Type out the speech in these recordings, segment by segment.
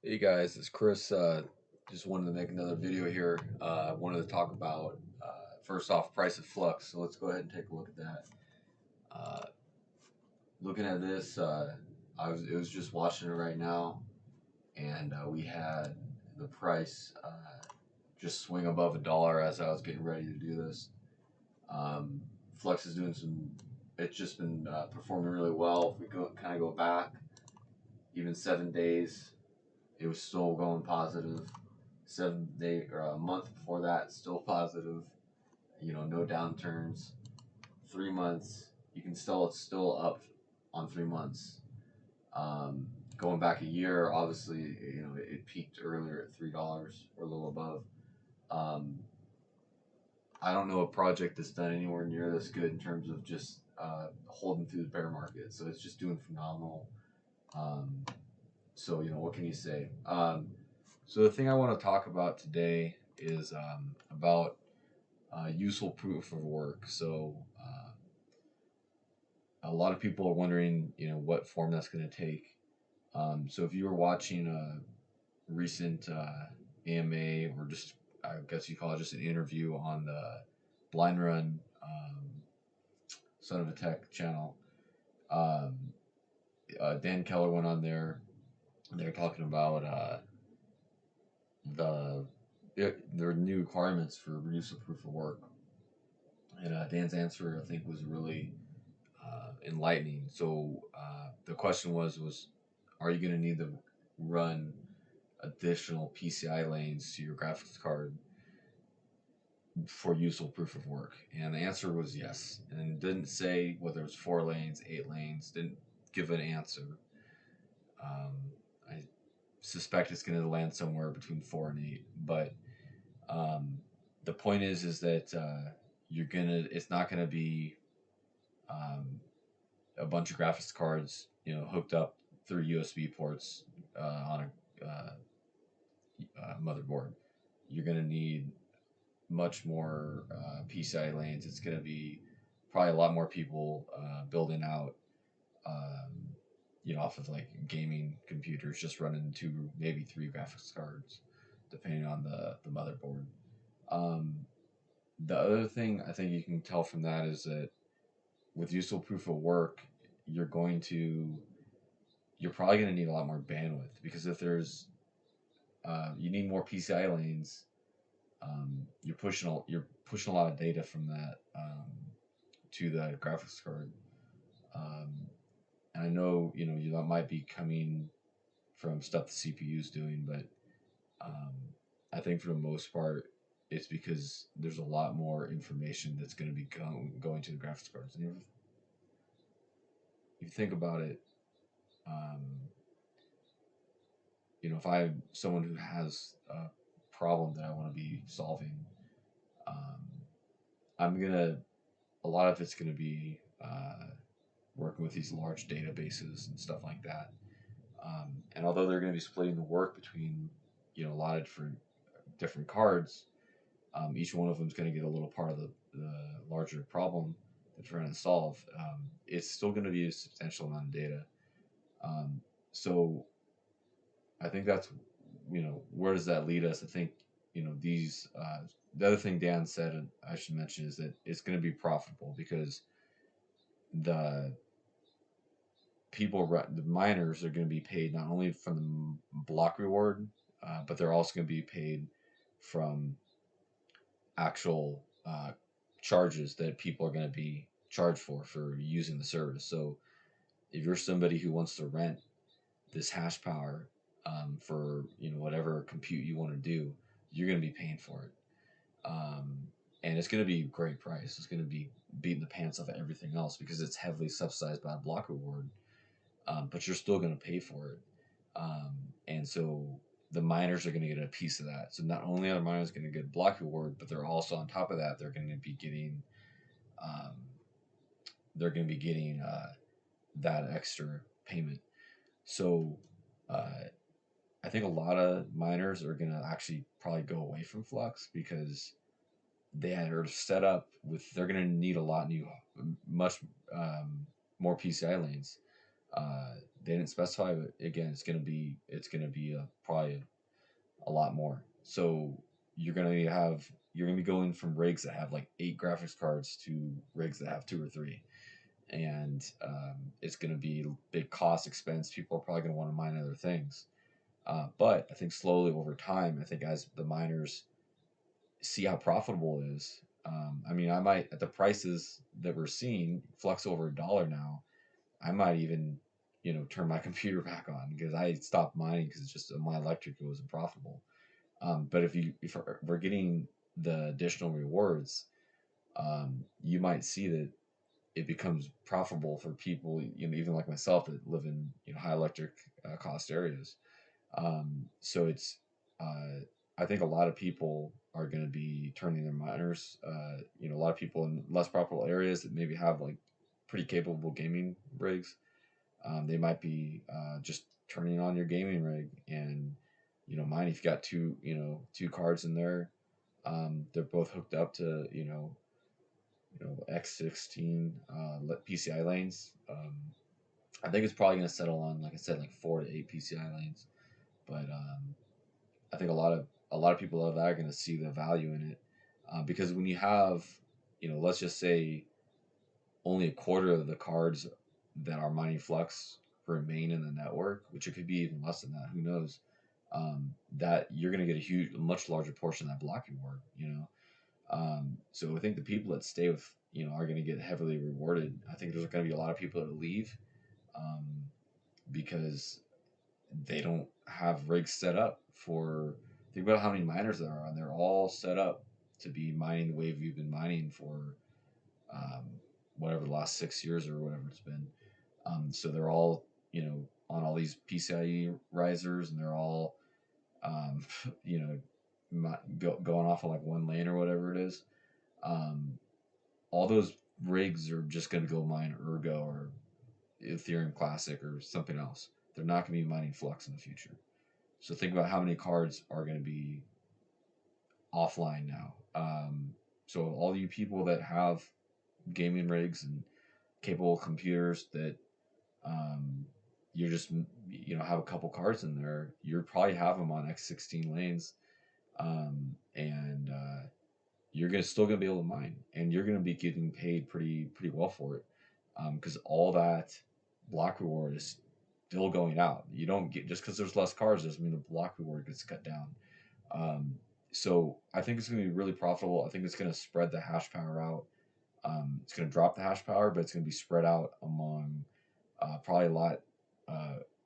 Hey guys, it's Chris. Just wanted to make another video here. Wanted to talk about first off price of Flux. So let's go ahead and take a look at that. Uh, Looking at this, it was just watching it right now, and we had the price just swing above $1 as I was getting ready to do this. Um, Flux is doing some. It's just been performing really well. If we go back even 7 days, it was still going positive. 7 day or a month before that, still positive. No downturns. 3 months, you can still it's still up on 3 months. Going back a year, obviously, it peaked earlier at $3 or a little above. Um, I don't know a project that's done anywhere near this good in terms of just holding through the bear market. So it's just doing phenomenal. Um, so what can you say? So the thing I want to talk about today is about useful proof of work. So a lot of people are wondering, what form that's going to take. So if you were watching a recent AMA, or just, I guess you call it just an interview on the Blind Run Son of a Tech channel, um, Dan Keller went on there. And they were talking about the their new requirements for use of proof of work. And Dan's answer, I think, was really enlightening. So the question was, are you going to need to run additional PCI lanes to your graphics card for useful proof of work? And the answer was yes. And it didn't say whether it was 4 lanes, 8 lanes. Didn't give an answer. I suspect it's going to land somewhere between 4 and 8. But the point is that it's not gonna be a bunch of graphics cards, hooked up through USB ports on a motherboard. You're gonna need much more PCI lanes. It's gonna be probably a lot more people building out, off of like gaming computers, just running 2, maybe 3 graphics cards, depending on the motherboard. Um, the other thing I think you can tell from that is that with useful proof of work, you're going to you're probably going to need a lot more bandwidth, because if there's you need more PCI lanes, you're pushing a lot of data from that to the graphics card. Um, and I know that might be coming from stuff the CPU is doing, but um, I think for the most part, it's because there's a lot more information that's going to be going to the graphics cards. And if you think about it, um, if I'm someone who has a problem that I want to be solving, um, I'm gonna a lot of it's gonna be working with these large databases and stuff like that. And although they're going to be splitting the work between a lot of different cards, each one of them is going to get a little part of the larger problem that they're trying to solve. It's still going to be a substantial amount of data. So I think that's where does that lead us? I think these the other thing Dan said, and I should mention, is that it's going to be profitable, because the the miners are going to be paid not only from the block reward, but they're also going to be paid from actual charges that people are going to be charged for using the service. So if you're somebody who wants to rent this hash power for whatever compute you want to do, you're going to be paying for it, and it's going to be a great price. It's going to be beating the pants off of everything else, because it's heavily subsidized by a block reward, but you're still going to pay for it, and so the miners are going to get a piece of that. So not only are miners going to get a block reward, but they're also, on top of that, um, that extra payment. So I think a lot of miners are gonna actually probably go away from Flux, because they are set up with they're gonna need much more PCI lanes. they didn't specify, but again, it's gonna be probably a lot more. So you're gonna be going from rigs that have like 8 graphics cards to rigs that have 2 or 3, and it's gonna be big cost expense. People are probably gonna want to mine other things, but I think slowly over time, I think as the miners see how profitable it is. I mean, I might at the prices that we're seeing, Flux over $1 now. I might even, turn my computer back on because I stopped mining because it's just my electric it wasn't profitable. But if we're getting the additional rewards, you might see that it becomes profitable for people, even like myself that live in high electric cost areas. So it's I think a lot of people are going to be turning their miners. A lot of people in less profitable areas that maybe have like pretty capable gaming rigs, they might be just turning on your gaming rig and mine. If you got two cards in there, they're both hooked up to X16 PCI lanes. I think it's probably going to settle on, like I said, like 4 to 8 PCI lanes. But I think a lot of people of that are going to see the value in it, because when you have, let's just say only a quarter of the cards that are mining Flux remain in the network, which it could be even less than that. Who knows? That you're going to get a much larger portion of that block reward. So I think the people that stay with are going to get heavily rewarded. I think there's going to be a lot of people that leave, um, because they don't have rigs set up for. Think about how many miners there are, and they're all set up to be mining the way we've been mining for um, whatever the last 6 years or whatever it's been. So they're all on all these PCIe risers, and they're all um, you going off of like one lane or whatever it is. Um, all those rigs are just going to go mine Ergo or Ethereum Classic or something else. They're not going to be mining Flux in the future. So think about how many cards are going to be offline now. So all you people that have gaming rigs and capable computers that you're just have a couple cards in there, you probably have them on X16 lanes, and you're still gonna be able to mine, and you're gonna be getting paid pretty well for it, because all that block reward is still going out. You don't get, just because there's less cards doesn't mean the block reward gets cut down. Um, so I think it's gonna be really profitable. I think it's gonna spread the hash power out. It's gonna drop the hash power, but it's gonna be spread out among probably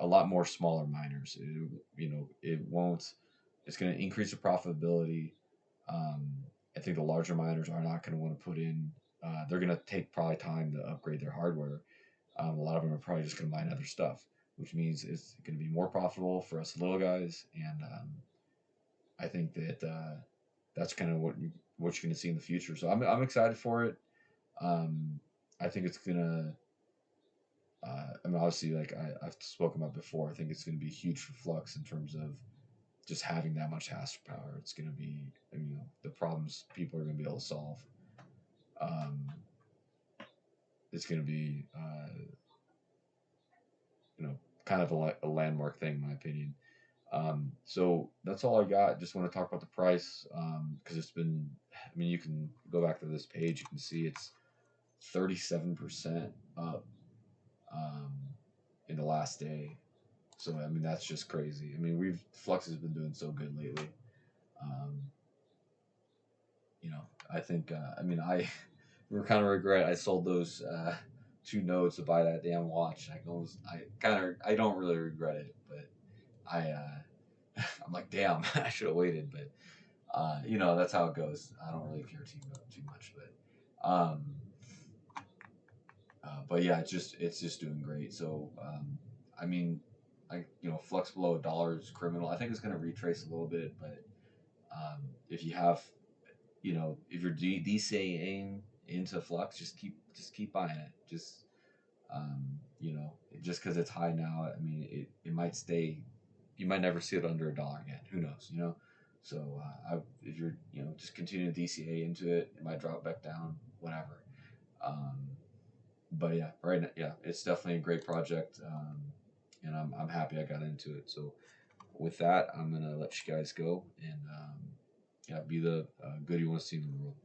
a lot more smaller miners. It won't. It's going to increase the profitability. Um, I think the larger miners are not going to want to put in. They're going to take probably time to upgrade their hardware. A lot of them are probably just going to mine other stuff, which means it's going to be more profitable for us little guys. And I think that that's kind of what you're going to see in the future. So I'm excited for it. I think it's gonna I mean, obviously, like I've spoken about before, I think it's going to be huge for Flux in terms of just having that much hash power. It's going to be, the problems people are going to be able to solve. Um, it's going to be, kind of a landmark thing, in my opinion. So that's all I got. Just want to talk about the price, because it's been, you can go back to this page, you can see it's 37% up um, in the last day. So that's just crazy. Flux has been doing so good lately. Um, I think I we kind of regret I sold those 2 nodes to buy that damn watch. I don't really regret it, but I I'm like, damn, I should have waited. But that's how it goes. I don't really care too much, but yeah, it's just doing great. So I mean, Flux below $1 is criminal. I think it's going to retrace a little bit, but if you have, if you're DCAing into Flux, just keep buying it. Just because it's high now, it might stay. You might never see it under $1 again. Who knows? So if you're, just continue to DCA into it, it might drop back down, whatever. But yeah, right now, yeah, it's definitely a great project. and I'm happy I got into it. So with that, I'm gonna let you guys go, and yeah, be the good you want to see in the world.